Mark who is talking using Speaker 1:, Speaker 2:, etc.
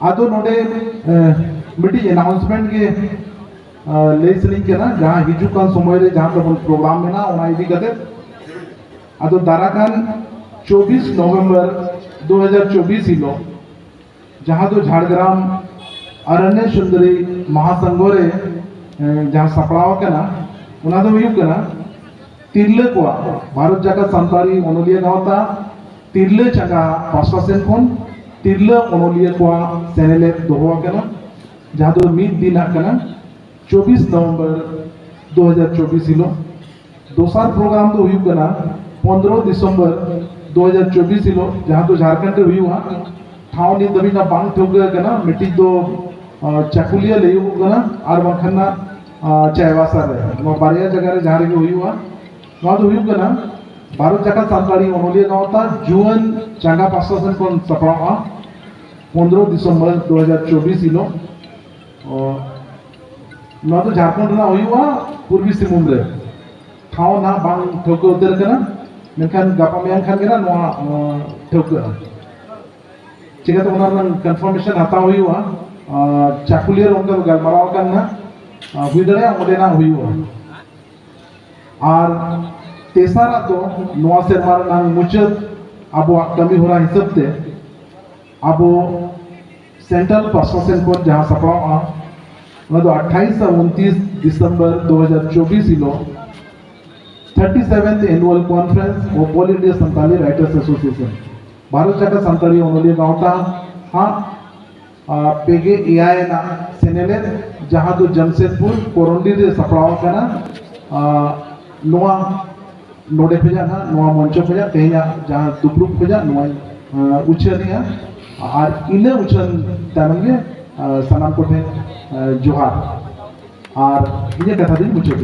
Speaker 1: आदो नोडे मिट्टी अनाउंसमेंट के ले सलिंग के ना जहाँ हिजुकान समय रे जहाँ तो प्रोग्राम में ना उना इदी कते आदो दाराकान 24 नवंबर 2024 हिलो जहाँ तो झाड़ग्राम अरण्य सुंदरी महासंगोरे जहाँ सपड़ाव के ना उना तो हुई के ना तिरले को भारत जगह संतारी ओनोलिया गावता तिरले जगह पासवासेन कौन तिरले ओनोलिया को सेनेले दोहवा के ना जहाँ तो मीट दिन है ना 24 नवंबर 2024 हिलो दोसार प्रोग्राम तो हुई के ना 15 दिसंबर 2024 हिलो जहाँ तो झारखंड हुई हुआ ठाव नी दबी ना बांग ठोक के ना मिट्टी दो चाकुलिया ले हुआ ना आर बंखना चायवासा रे वो बारिया जगह रे जहाँ रे हुई हुआ वहाँ तो हुई के ना भारत जगह संतारी ओनोलिया गाँव था जुअन चांगा पासवासन कौन सपड़ा 15 दिसंबर 2024 हिलो ना तो झारखंड ना हुई हुआ पूर्वी सिंहभूम रे ठाव ना बांग ठोक उधर के ना मेनखान गापा में खान के ना नवा ठोक चिका तो उन्होंने कंफर्मेशन आता हुई हुआ चाकुलियर उनका गलमराव करना हुई दरे मुझे ना हुई हुआ और तेसारा तो नवा सेरमार ना मुचत अब कमी हो रहा हिसाब से अब सेंट्रल प्रशासन को जहाँ सपड़ा तो 28 से 29 दिसंबर 2024 हिलो 37th annual conference of all India Santali writers association Bharat जगह संताली ओनोलिया गाँव था हाँ पेगे एआई ना सेनेले जहाँ तो जमशेदपुर कोरोंडी रे सपड़ाव का ना नोआ नोडे पे जाना नोआ मंचो पे जा तेजा जहाँ दुपरुक पे जा नोआ उच्चनिया और इन्हें उच्चन तारंगे सनाम कोटे जोहार और ये कथा दिन मुझे